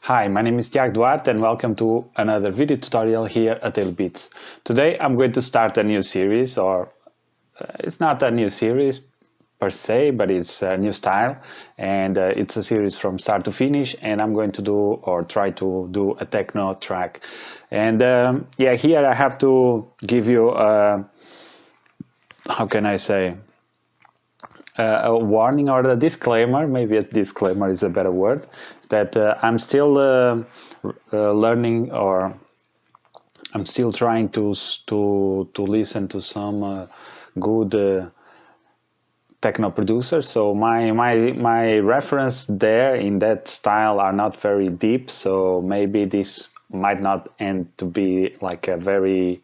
Hi, my name is Tiago Duarte and welcome to another video tutorial here at DailyBeats. Today I'm going to start a new series, or it's not a new series per se, but it's a new style, and it's a series from start to finish, and I'm going to do or try to do a techno track. And yeah, here I have to give you how can I say, a warning or a disclaimer, maybe a disclaimer is a better word, that I'm still learning, or I'm still trying to listen to some good techno producers. So my reference there in that style are not very deep, so maybe this might not end to be like a very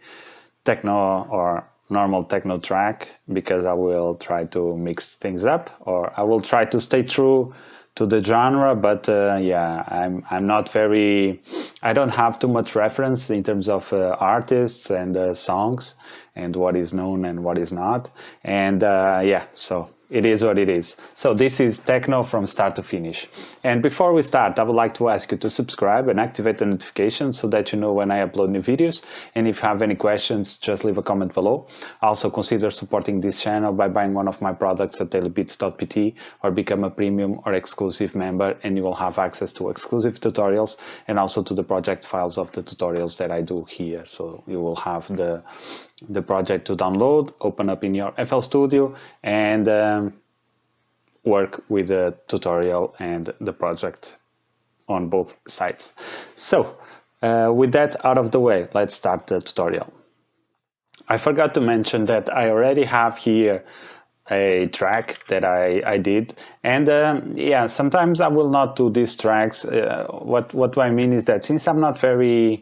techno or normal techno track, because I will try to mix things up, or I will try to stay true to the genre, but yeah, I'm not very, I don't have too much reference in terms of artists and songs and what is known and what is not, and yeah, so it is what it is. So this is techno from start to finish. And before we start, I would like to ask you to subscribe and activate the notifications so that you know when I upload new videos. And if you have any questions, just leave a comment below. Also consider supporting this channel by buying one of my products at DailyBeats.pt, or become a premium or exclusive member, and you will have access to exclusive tutorials and also to the project files of the tutorials that I do here. So you will have the project to download, open up in your FL Studio, and work with the tutorial and the project on both sides. So with that out of the way, let's start the tutorial. I forgot to mention that I already have here a track that I did, and yeah, sometimes I will not do these tracks. What I mean is that since I'm not a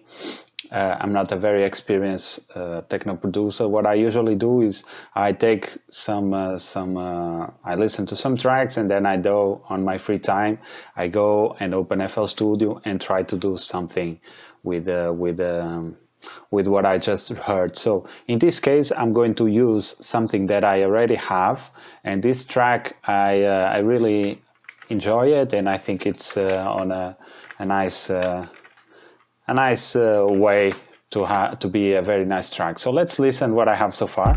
very experienced techno producer, what I usually do is I take I listen to some tracks, and then I do, on my free time, I go and open FL Studio and try to do something with what I just heard. So in this case, I'm going to use something that I already have, and this track I really enjoy it, and I think it's on a nice way to be a very nice track. So let's listen what I have so far.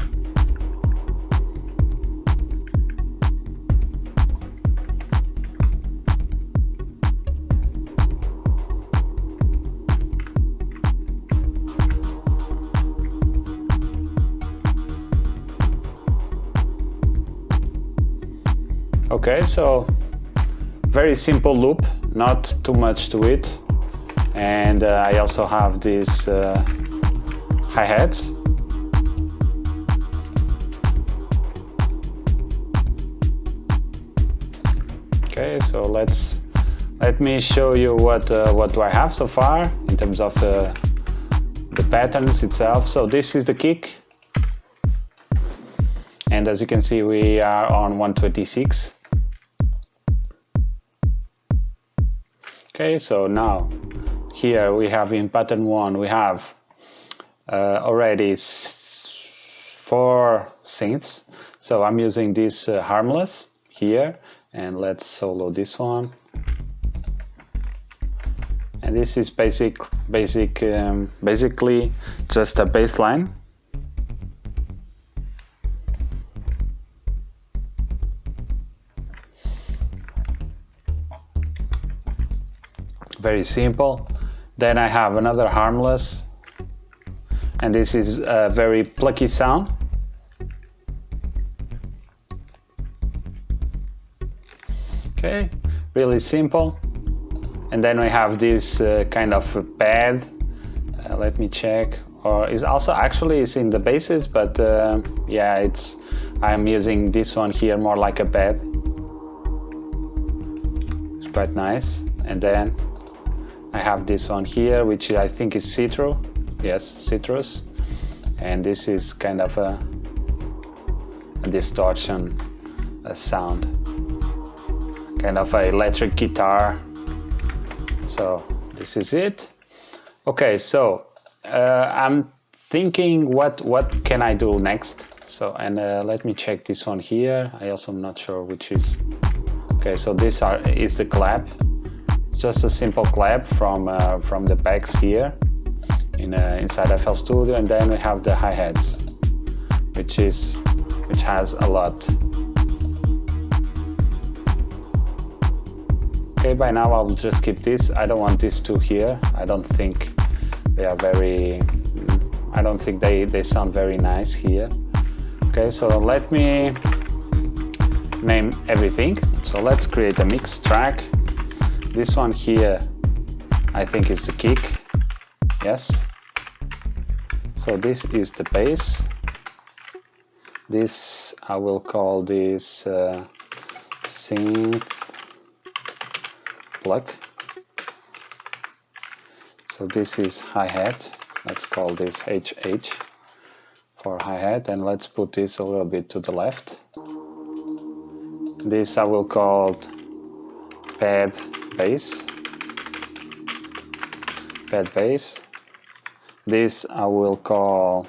Okay, so very simple loop, not too much to it. And I also have these hi-hats. Okay, so let me show you what do I have so far in terms of the patterns itself. So this is the kick, and as you can see, we are on 126. Okay, so now here we have in pattern 1, we have already 4 synths. So I'm using this harmless here, and let's solo this one. And this is basically just a bass line. Very simple. Then I have another harmless, and this is a very plucky sound. Okay, really simple. And then we have this kind of pad. Let me check. Or is also actually is in the basses, but yeah, I'm using this one here more like a pad. It's quite nice. And then I have this one here, which I think is citrus. Yes, citrus. And this is kind of a distortion sound, kind of an electric guitar. So this is it. Okay, so I'm thinking what can I do next. So, and let me check this one here. I also am not sure which is. Okay, so this is the clap. just a simple clap from the backs here inside FL Studio, and then we have the hi-hats, which has a lot. Okay, by now I'll just keep this. I don't want these two here. I don't think they are very, I don't think they sound very nice here. Okay, so let me name everything. So let's create a mix track. This one here, I think is the kick. Yes. So this is the bass. This, I will call this synth plug. So this is hi-hat. Let's call this HH for hi-hat, and let's put this a little bit to the left. This I will call pad bass. Pad bass. This I will call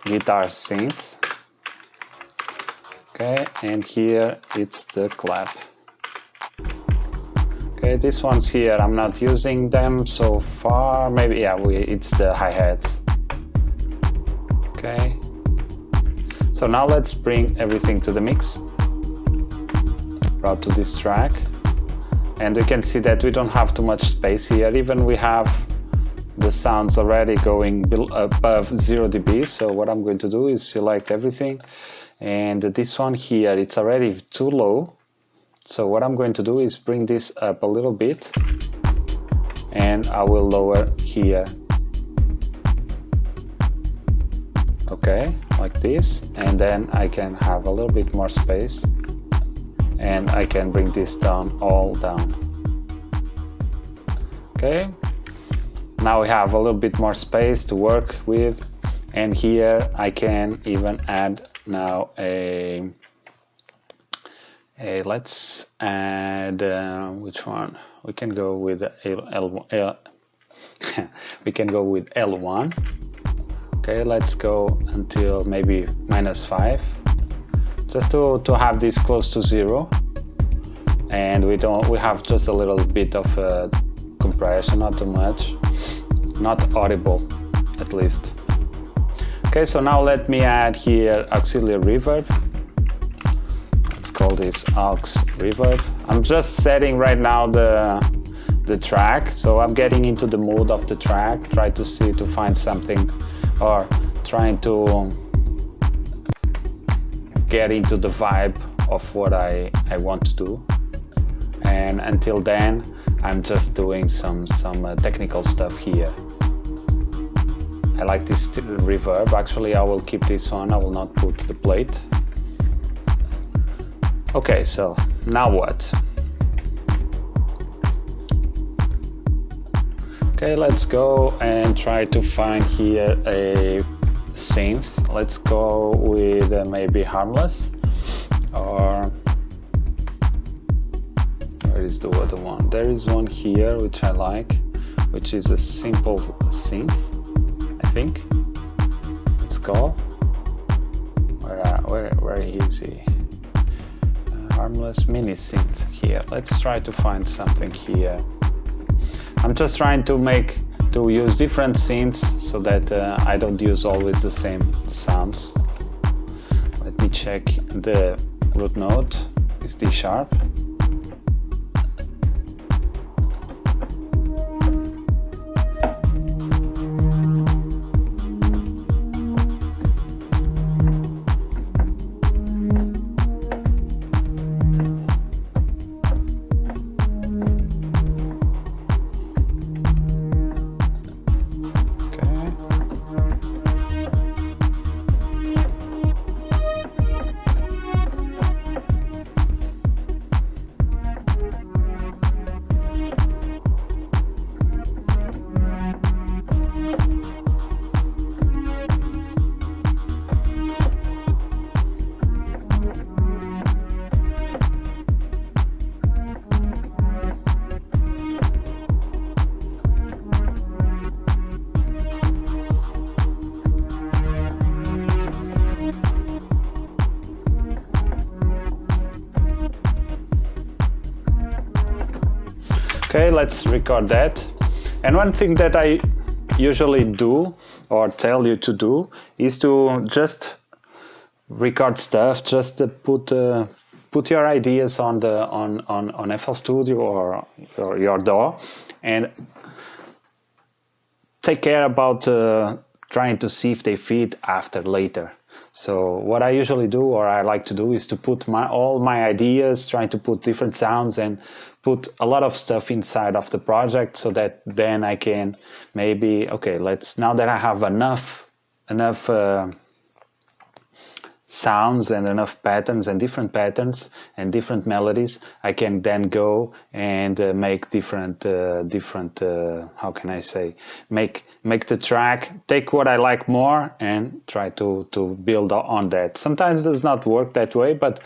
guitar synth. Okay, and here it's the clap. Okay, these ones here I'm not using them so far. Maybe yeah, it's the hi-hats. Okay. So now let's bring everything to the mix. Route to this track, and we can see that we don't have too much space here. Even we have the sounds already going above 0 dB. So what I'm going to do is select everything, and this one here, it's already too low. So what I'm going to do is bring this up a little bit, and I will lower here. Okay, like this, and then I can have a little bit more space, and I can bring this down, all down. Okay, now we have a little bit more space to work with, and here I can even add now let's add which one? We can go with we can go with L1. Okay, let's go until maybe -5, just to have this close to 0, and we have just a little bit of compression, not too much, not audible at least. Okay, so now let me add here auxiliary reverb. Let's call this aux reverb. I'm just setting right now the track, so I'm getting into the mood of the track, try to find something, or trying to get into the vibe of what I want to do. And until then, I'm just doing some technical stuff here. I like this reverb. Actually, I will keep this one. I will not put the plate. Okay, so now what? Okay, let's go and try to find here a synth. Let's go with maybe harmless, or where is the other one? There is one here which I like, which is a simple synth, I think it's called. Where is he? Harmless mini synth here. Let's try to find something here. I'm just trying to use different synths so that I don't use always the same sounds. Let me check the root note. It's D sharp. Okay, let's record that. And one thing that I usually do or tell you to do is to just record stuff, just put your ideas on the on FL Studio or your DAW, and take care about trying to see if they fit after later. So what I usually do, or I like to do, is to put all my ideas, trying to put different sounds and put a lot of stuff inside of the project, so that then I can maybe, okay, now that I have enough sounds and enough patterns and different melodies, I can then go and make different how can I say, make the track, take what I like more and try to build on that. Sometimes it does not work that way, but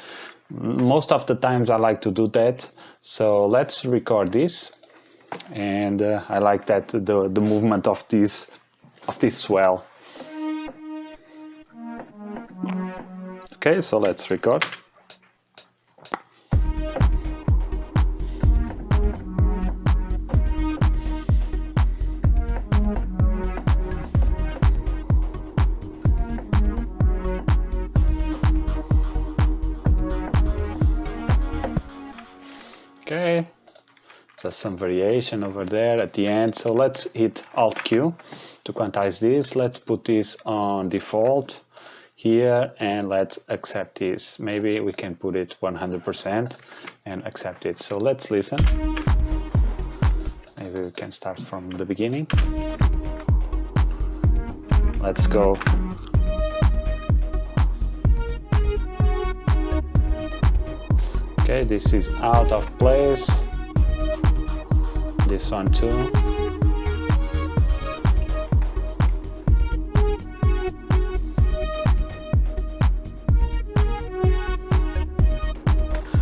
most of the times I like to do that. So let's record this, and I like that the movement of this swell. Okay, so let's record. Okay, just some variation over there at the end. So let's hit Alt Q to quantize this. Let's put this on default here, and let's accept this. Maybe we can put it 100% and accept it. So let's listen. Maybe we can start from the beginning. Let's go. Okay, this is out of place. This one too.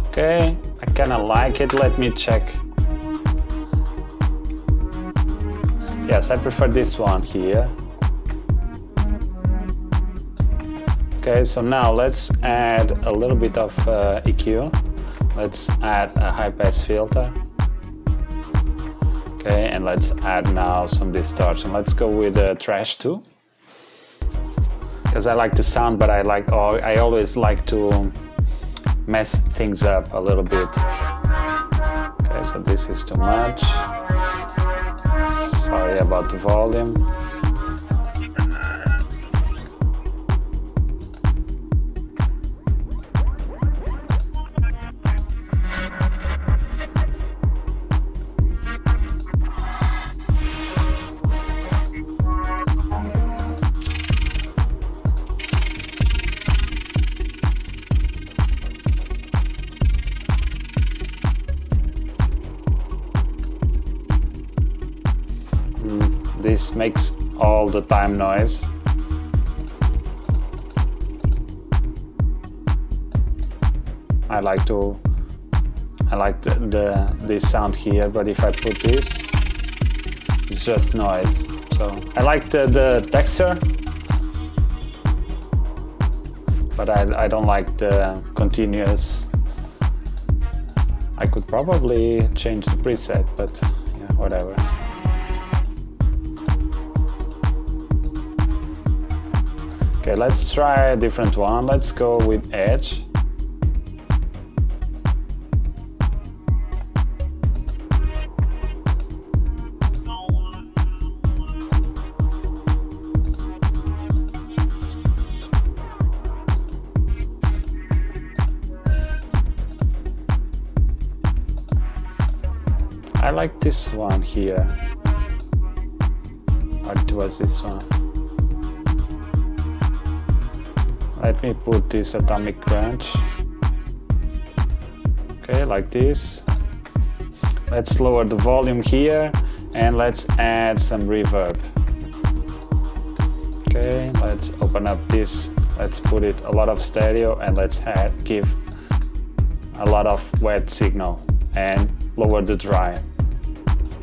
Okay, I kind of like it. Let me check. Yes, I prefer this one here. Okay, so now let's add a little bit of EQ. Let's add a high pass filter. Okay, and let's add now some distortion. Let's go with trash too, because I like the sound, but I always like to mess things up a little bit. Okay, so this is too much. Sorry about the volume. This makes all the time noise. I like this sound here, but if I put this, it's just noise. So I like the texture, but I don't like the continuous. I could probably change the preset, but yeah, whatever. Okay, let's try a different one. Let's go with Edge. I like this one here. What was this one? Let me put this atomic crunch. Okay, like this. Let's lower the volume here and let's add some reverb. Okay, let's open up this. Let's put it a lot of stereo and let's give a lot of wet signal and lower the dry.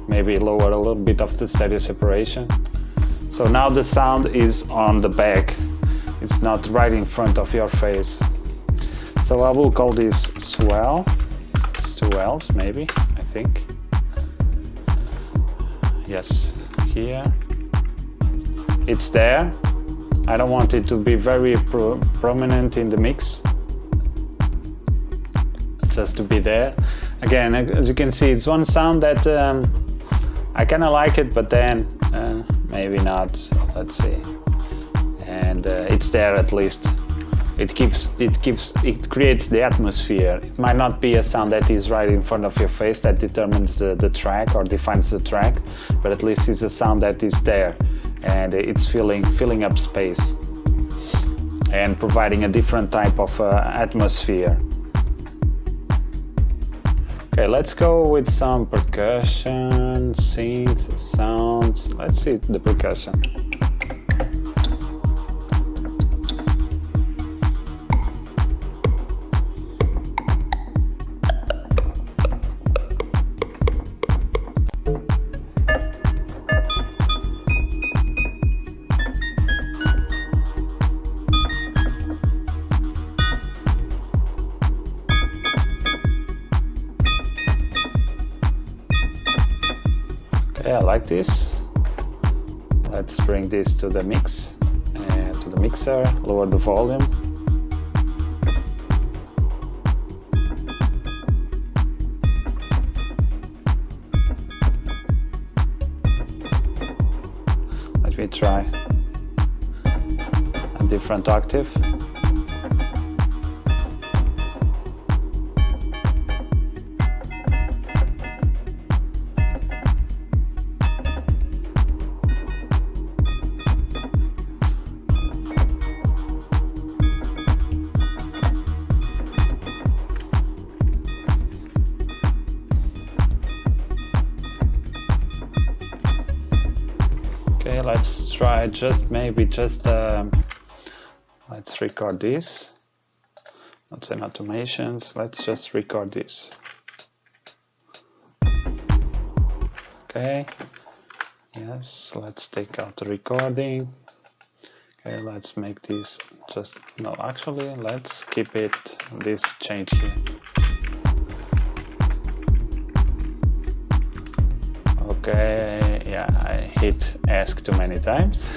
Maybe lower a little bit of the stereo separation. So now the sound is on the back. It's not right in front of your face. So I will call this swell. It's two L's maybe, I think. yes, here. It's there. I don't want it to be very prominent in the mix. Just to be there. Again, as you can see, it's one sound that I kind of like it, but then maybe not. Let's see. And it's there at least. It creates the atmosphere. It might not be a sound that is right in front of your face that determines the track or defines the track, but at least it's a sound that is there, and it's filling up space and providing a different type of atmosphere. Okay, let's go with some percussion, synth, sounds. Let's see the percussion. Okay, I like this. Let's bring this to the mix, to the mixer, lower the volume. Let me try a different octave. Okay, let's try let's record this. Not send automations, let's just record this. Okay, yes, let's take out the recording. Okay, let's make this let's keep it, this change here. Okay, yeah, I hit ask too many times.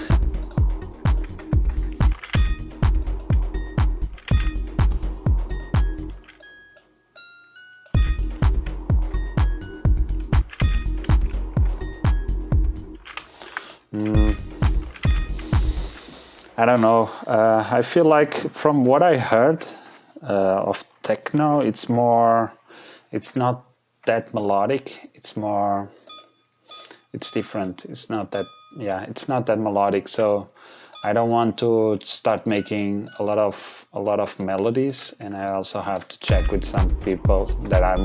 I don't know. I feel like from what I heard of techno, it's not that melodic. It's different. It's not that melodic. So I don't want to start making a lot of melodies, and I also have to check with some people that are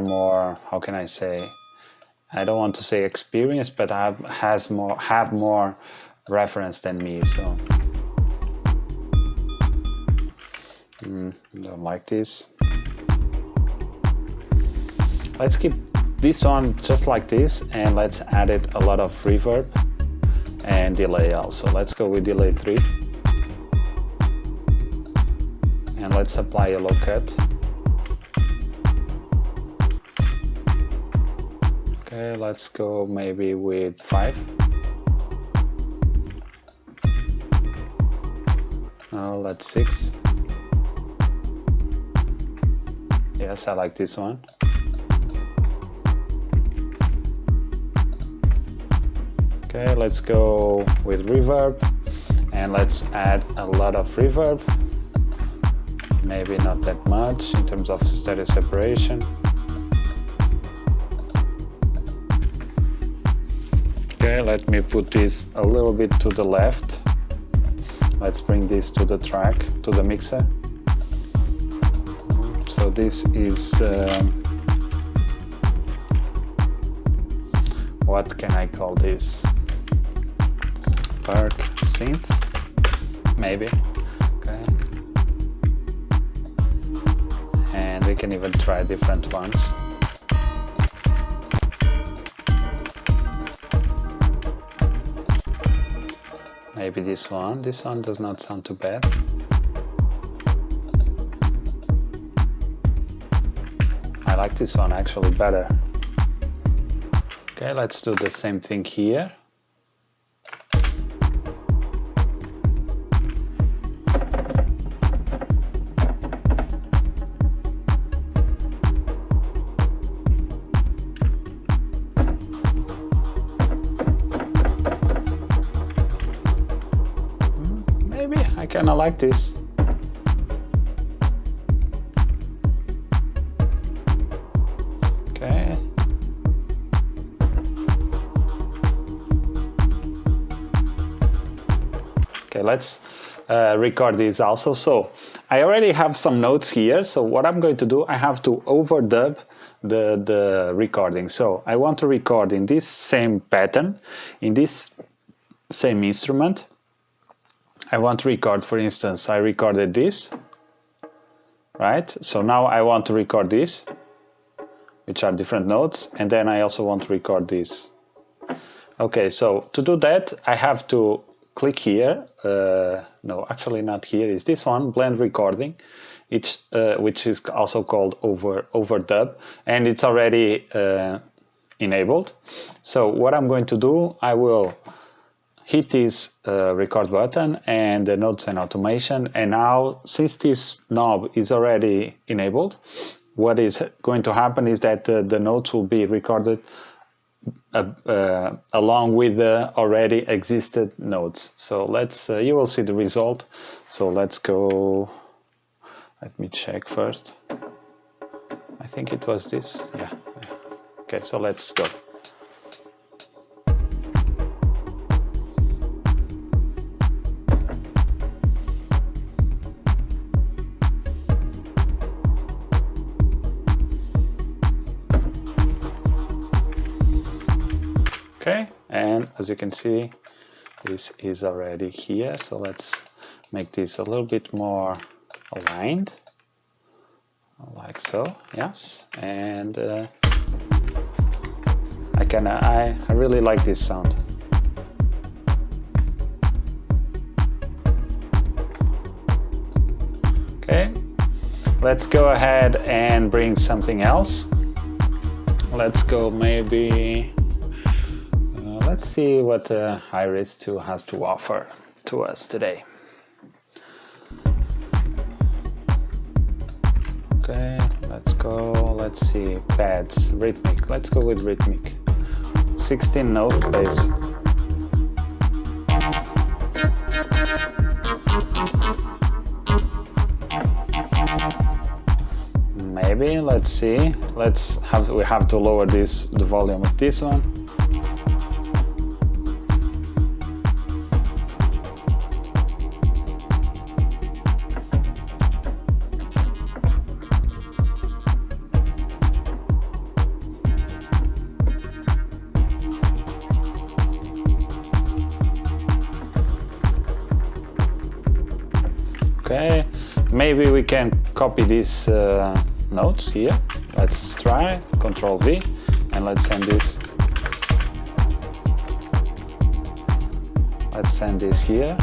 more, how can I say, I don't want to say experienced, but have more reference than me. So don't like this. Let's keep this one just like this, and let's add it a lot of reverb and delay also. Let's go with delay 3, and let's apply a low cut. Okay, let's go maybe with 5. No, let's 6. Yes, I like this one. Okay, let's go with reverb, and let's add a lot of reverb. Maybe not that much in terms of stereo separation. Okay, let me put this a little bit to the left. Let's bring this to the track, to the mixer. So this is, what can I call this? Perk synth, maybe. Okay. And we can even try different ones. Maybe this one does not sound too bad. I like this one actually better. Okay, let's do the same thing here. Maybe I kind of like this. Okay. Okay, let's record this also. So I already have some notes here. So what I'm going to do, I have to overdub the recording. So I want to record in this same pattern, in this same instrument. I want to record, for instance, I recorded this, right? So now I want to record this, which are different notes, and then I also want to record this. Okay, so to do that, I have to click here. No, actually not here, is this one, blend recording, which is also called overdub, and it's already enabled. So what I'm going to do, I will hit this record button and the notes and automation, and now since this knob is already enabled, what is going to happen is that the notes will be recorded along with the already existed notes. So let's you will see the result. So let's go, let me check first. I think it was this, yeah. Okay, so let's go. Okay, and as you can see, this is already here. So let's make this a little bit more aligned, like so. Yes, and I really like this sound. Okay, let's go ahead and bring something else. Let's go maybe. Let's see what Iris 2 has to offer to us today. Okay, let's go. Let's see, pads, rhythmic. Let's go with rhythmic. 16 note bass. Maybe, let's see. We have to lower the volume of this one. Okay, maybe we can copy these notes here. Let's try, Control V, and let's send this. Let's send this here.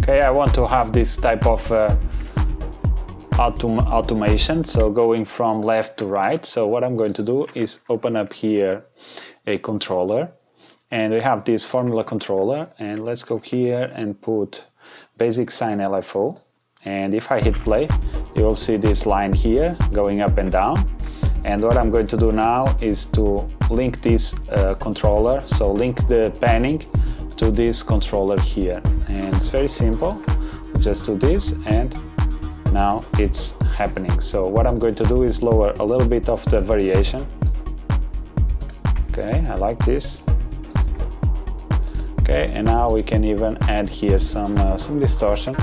Okay, I want to have this type of automation, so going from left to right. So what I'm going to do is open up here a controller, and we have this formula controller, and let's go here and put basic sine LFO, and if I hit play, you will see this line here going up and down. And what I'm going to do now is to link this controller, so link the panning to this controller here, and it's very simple. We just do this and now it's happening. So what I'm going to do is lower a little bit of the variation. Okay, I like this. Okay, and now we can even add here some distortion.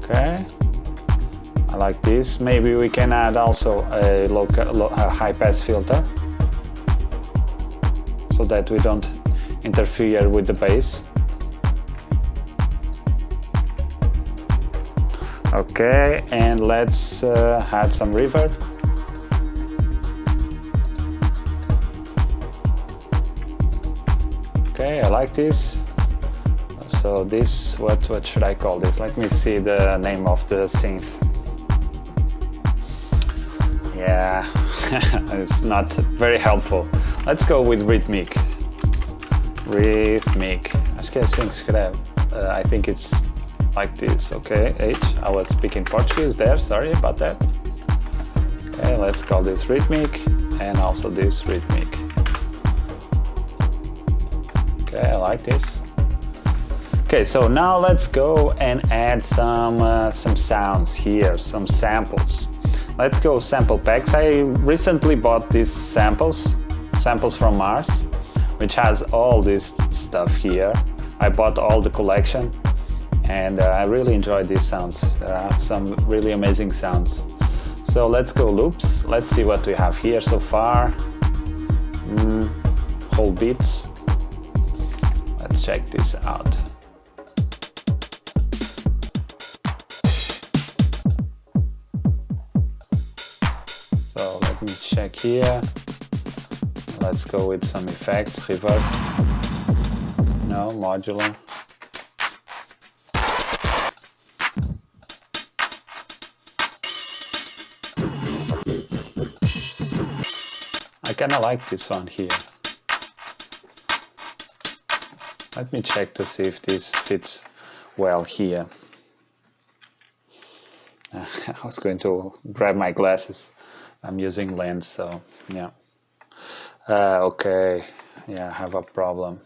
Okay, I like this. Maybe we can add also a high pass filter so that we don't interfere with the bass. Okay, and let's add some reverb. Okay, I like this. So this, what should I call this? Let me see the name of the synth. Yeah, it's not very helpful. Let's go with rhythmic. Rhythmic. Acho que é assim que se escreve. I think it's like this. Okay, H. I was speaking Portuguese there. Sorry about that. Okay, let's call this rhythmic and also this rhythmic. Okay, I like this. Okay, so now let's go and add some sounds here, some samples. Let's go sample packs. I recently bought these samples from Mars, which has all this stuff here. I bought all the collection, and I really enjoyed these sounds. There are some really amazing sounds. So let's go loops. Let's see what we have here so far. Whole beats. Let's check this out. So let me check here. Let's go with some effects, reverb. No, modular. I kinda like this one here. Let me check to see if this fits well here. I was going to grab my glasses. I'm using lens, so yeah. Okay, yeah, I have a problem.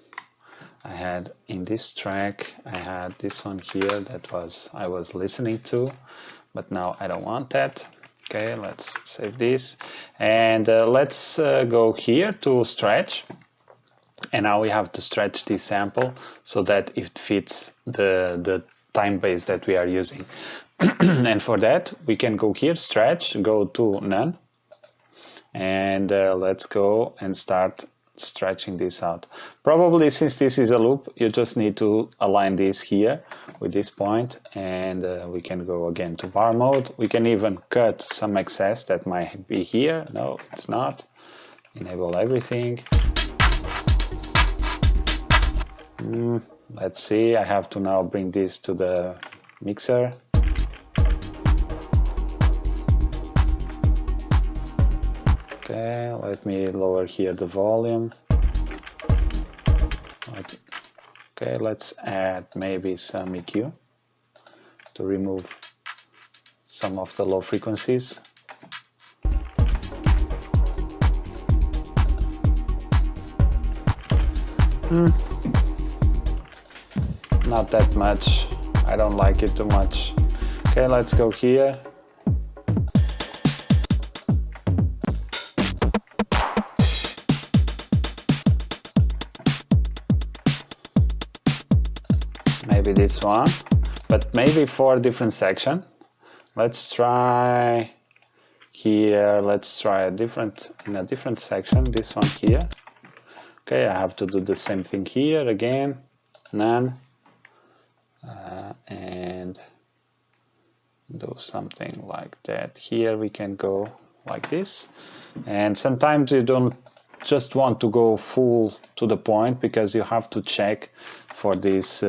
I had in this track, I had this one here that I was listening to, but now I don't want that. Okay, let's save this. And let's go here to stretch. And now we have to stretch this sample so that it fits the time base that we are using. And for that, we can go here, stretch, go to none. And let's go and start stretching this out. Probably since this is a loop, you just need to align this here with this point, and we can go again to bar mode. We can even cut some excess that might be here. No, it's not. Enable everything. Let's see, I have to now bring this to the mixer. Okay, let me lower here the volume. Okay, let's add maybe some EQ to remove some of the low frequencies. Not that much. I don't like it too much. Okay, let's go here. Maybe this one, but maybe for a different section. Let's try here. Let's try in a different section. This one here. Okay, I have to do the same thing here again. None. And do something like that. Here we can go like this. And sometimes you don't just want to go full to the point, because you have to check for these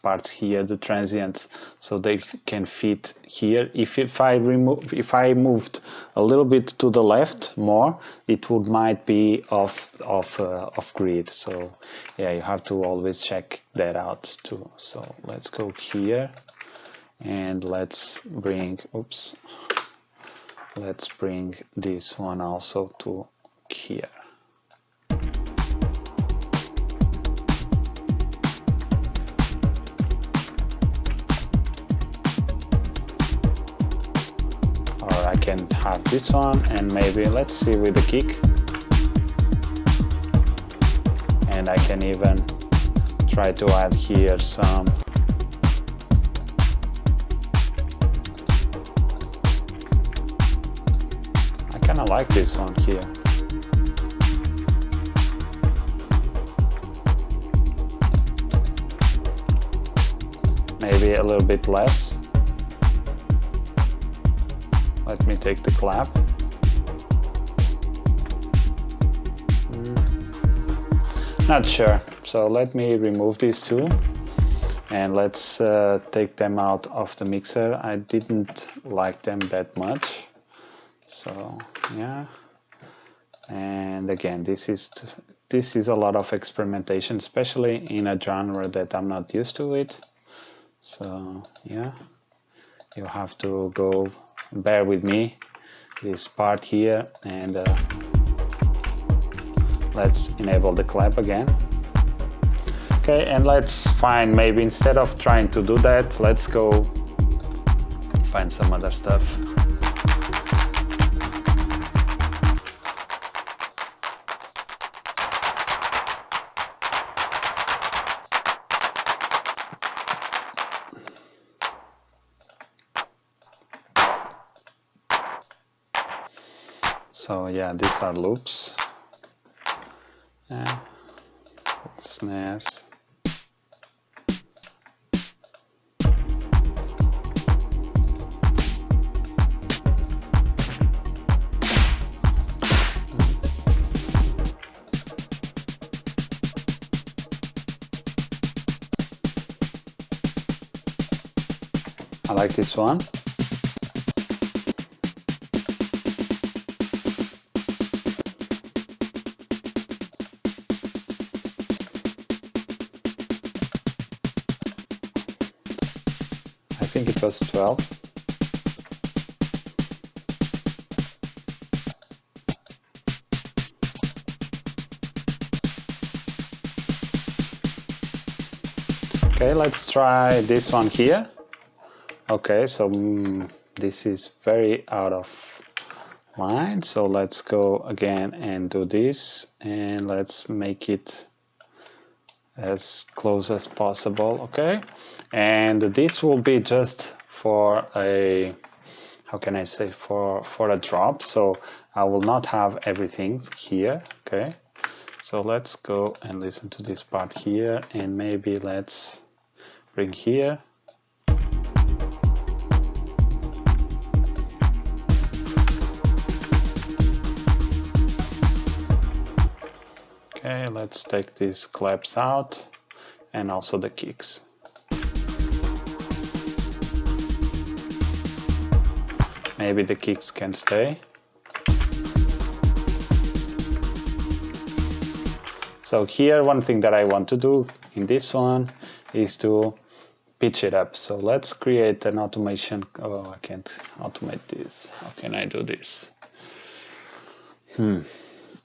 parts here, the transients, so they can fit here. If I moved a little bit to the left more, it might be off grid. So yeah, you have to always check that out too. So let's go here and let's bring this one also to here. I can have this one, and maybe let's see with the kick, and I can even try to add here some I kind of like this one here. Maybe a a little bit less. Let me take the clap. Not sure, so let me remove these two and let's take them out of the mixer. I didn't like them that much, so yeah. And again, this is a lot of experimentation, especially in a genre that I'm not used to it. So yeah, you have to go bear with me this part here, and let's enable the clap again. Okay, and let's find, maybe instead of trying to do that, let's go find some other stuff. So yeah, these are loops and snares. I like this one. I think it was 12. Okay, let's try this one here. Okay, so this is very out of line, so let's go again and do this, and let's make it as close as possible. Okay, and this will be just for a, how can I say, for a drop, so I will not have everything here. Okay, so let's go and listen to this part here, and maybe let's bring here. Okay, let's take these claps out and also the kicks. Maybe the kicks can stay. So here, one thing that I want to do in this one is to pitch it up. So let's create an automation. Oh, I can't automate this. How can I do this?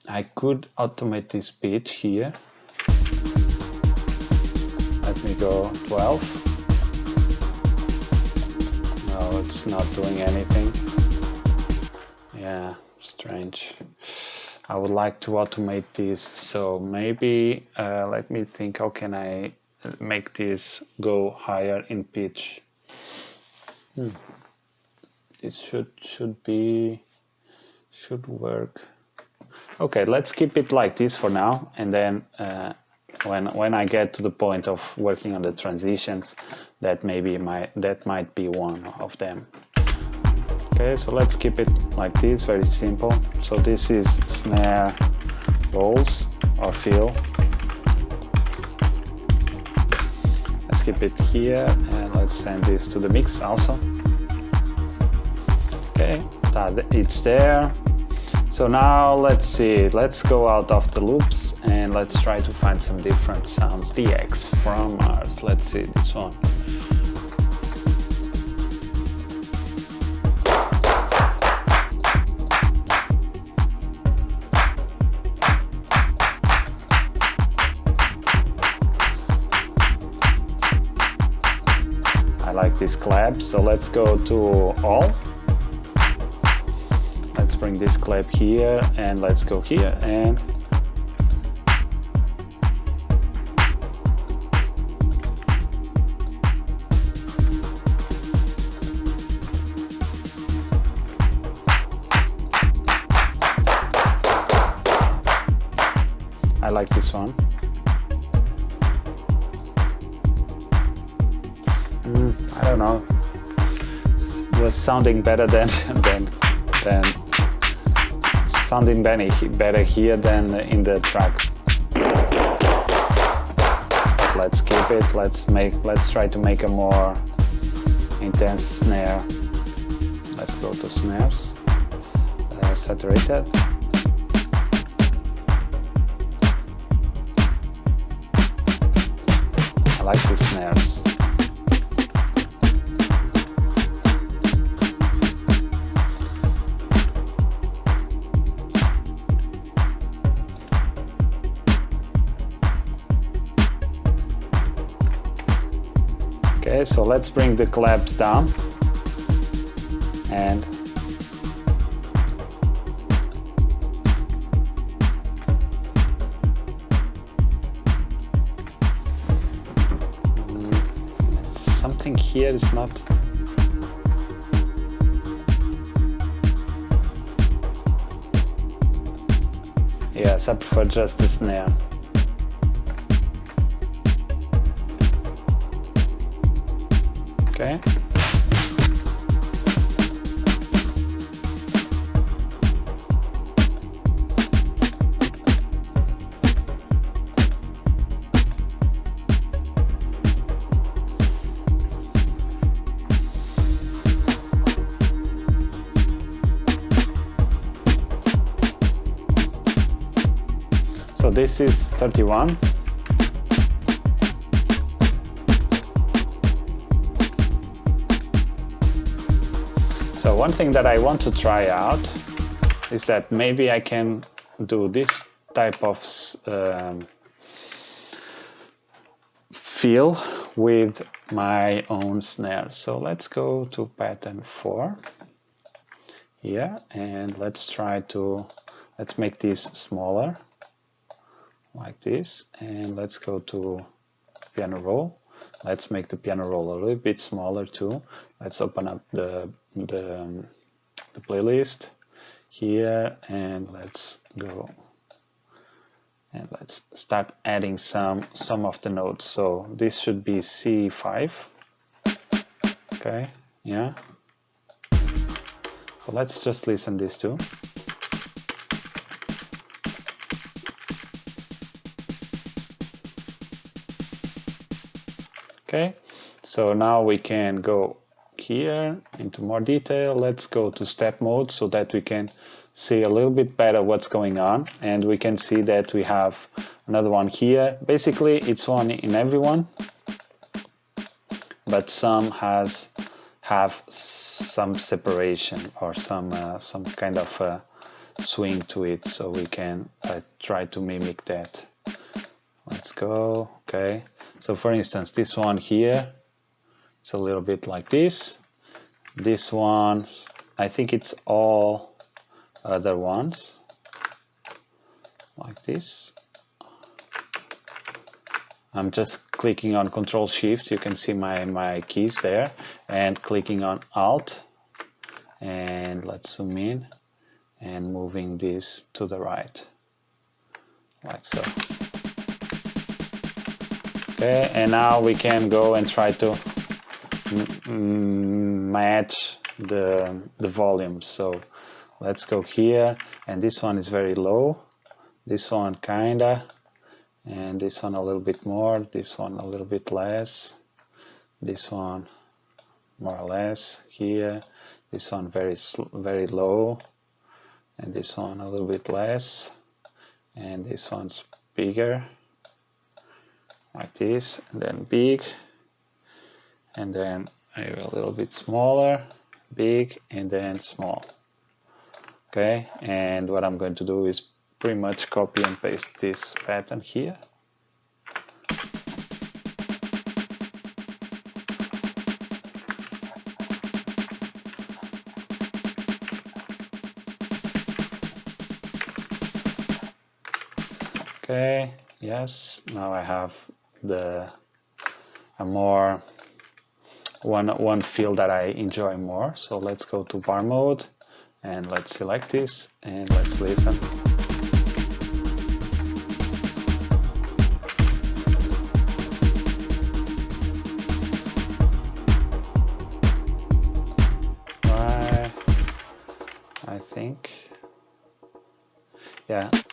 I could automate this pitch here. Let me go 12. No, it's not doing anything. Yeah, strange. I would like to automate this, so maybe let me think, how can I make this go higher in pitch? This should work. Okay, let's keep it like this for now, and then when I get to the point of working on the transitions, that might be one of them. Okay, so let's keep it like this, very simple. So this is snare rolls or fill. Let's keep it here, and let's send this to the mix also. Okay, it's there. So now let's see, let's go out of the loops and let's try to find some different sounds. DX from Mars, let's see this one. I like this clap, so let's go to all. Let's bring this clap here, and let's go here, and I like this one. I don't know, was sounding better than sounding better here than in the track. But let's keep it. Let's try to make a more intense snare. Let's go to snares, saturated. I like the snares. Okay, so let's bring the claps down and something here is not. Yes, I prefer just the snare. Okay. So this is 31. So one thing that I want to try out is that maybe I can do this type of feel with my own snare. So let's go to pattern 4 here, and let's make this smaller like this, and let's go to piano roll. Let's make the piano roll a little bit smaller too. Let's open up the playlist here, and let's go and let's start adding some of the notes. So this should be C5. Okay, yeah. So let's just listen these two. Okay, so now we can go here into more detail. Let's go to step mode so that we can see a little bit better what's going on, and we can see that we have another one here. Basically it's one in every one, but some have some separation or some kind of swing to it, so we can try to mimic that. Let's go. Okay, so for instance this one here, it's a little bit like this. This one, I think it's all other ones like this. I'm just clicking on Control Shift, you can see my keys there, and clicking on Alt, and let's zoom in and moving this to the right like so. Okay, and now we can go and try to match the volume. So let's go here, and this one is very low, this one kinda, and this one a little bit more, this one a little bit less, this one more or less here, this one very low, and this one a little bit less, and this one's bigger like this, and then big, and then a little bit smaller, big, and then small. Okay, and what I'm going to do is pretty much copy and paste this pattern here. Okay, yes, now I have one feel that I enjoy more. So let's go to bar mode, and let's select this, and let's listen.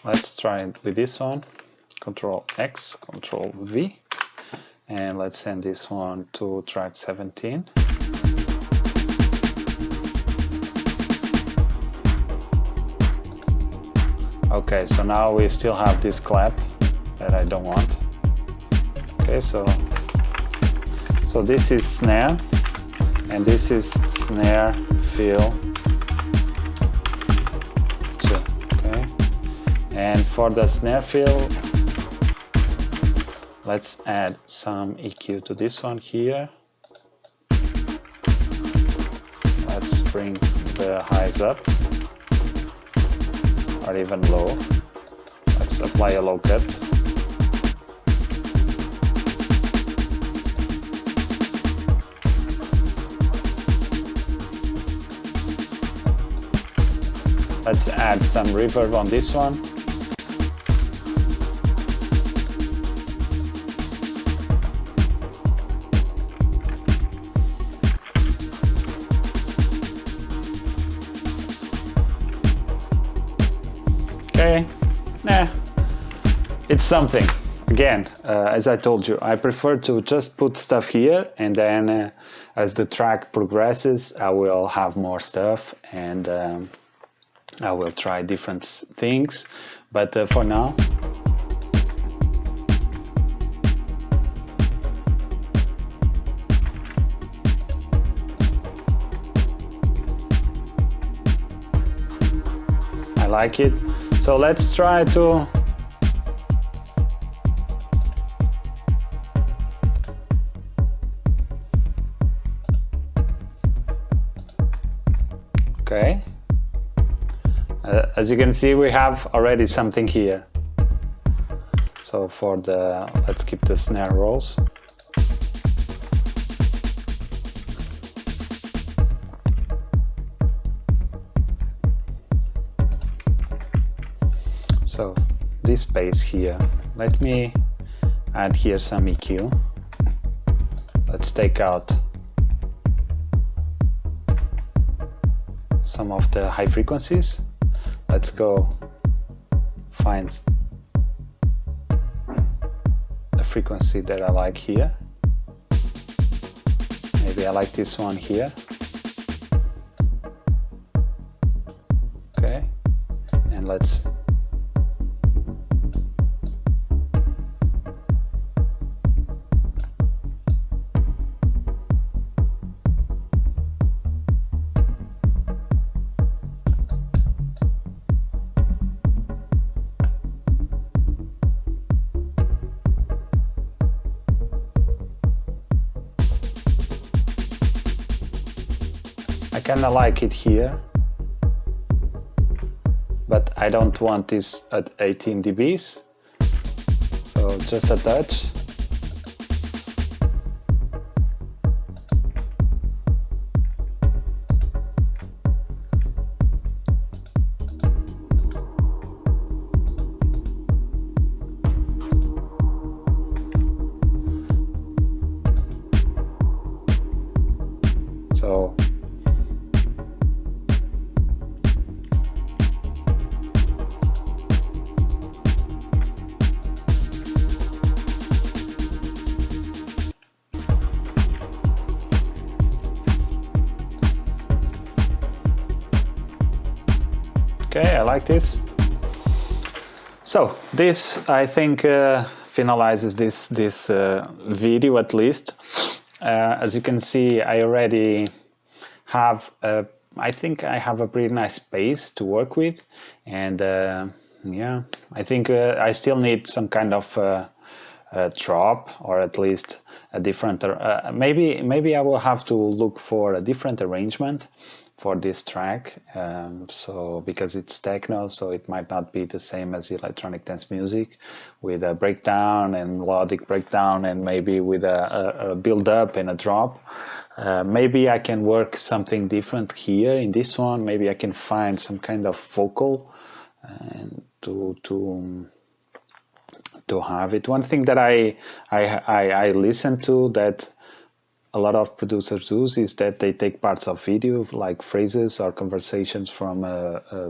Let's try it with this one. Control X, Control V, and let's send this one to track 17. Okay, so now we still have this clap that I don't want. Okay, so this is snare, and this is snare fill 2. Okay, and for the snare fill, let's add some EQ to this one here. Let's bring the highs up, or even low. Let's apply a low cut. Let's add some reverb on this one. Okay, it's something. Again, as I told you, I prefer to just put stuff here, and then as the track progresses, I will have more stuff, and I will try different things, but for now, I like it. So let's try to okay. As you can see, we have already something here. So for the, let's keep the snare rolls. So this bass here, let me add here some EQ. Let's take out some of the high frequencies. Let's go find a frequency that I like here. Maybe I like this one here. Okay, and let's I kinda like it here, but I don't want this at 18 dBs, so just a touch. So okay, I like this. So this, I think, finalizes this video at least. As you can see, I already have I think I have a pretty nice space to work with, and yeah, I think I still need some kind of drop, or at least a different maybe I will have to look for a different arrangement for this track, so because it's techno, so it might not be the same as electronic dance music, with a breakdown and melodic breakdown, and maybe with a build up and a drop. Maybe I can work something different here in this one. Maybe I can find some kind of vocal and to have it. One thing that I listen to that a lot of producers do is that they take parts of video, like phrases or conversations from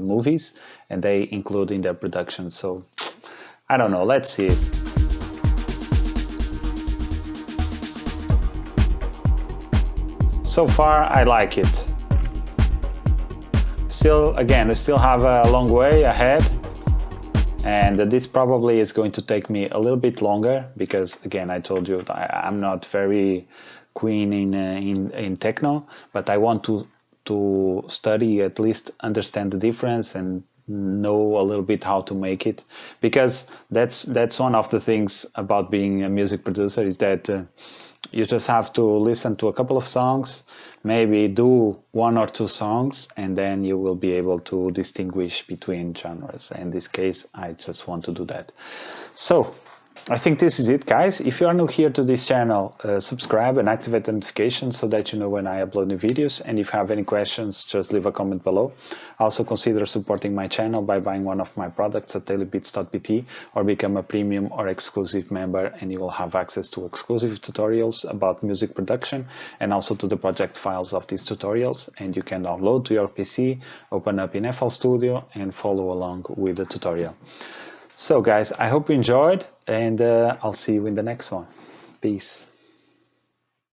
movies, and they include in their production. So I don't know, let's see. So far, I like it. Still, again, we still have a long way ahead, and this probably is going to take me a little bit longer because, again, I told you I'm not very keen in techno, but I want to study, at least understand the difference and know a little bit how to make it, because that's one of the things about being a music producer is that you just have to listen to a couple of songs, maybe do one or two songs, and then you will be able to distinguish between genres. In this case, I just want to do that. So I think this is it, guys. If you are new here to this channel, subscribe and activate the notifications so that you know when I upload new videos. And if you have any questions, just leave a comment below. Also consider supporting my channel by buying one of my products at DailyBeatsVI or become a premium or exclusive member, and you will have access to exclusive tutorials about music production and also to the project files of these tutorials. And you can download to your PC, open up in FL Studio and follow along with the tutorial. So guys, I hope you enjoyed, and I'll see you in the next one. Peace.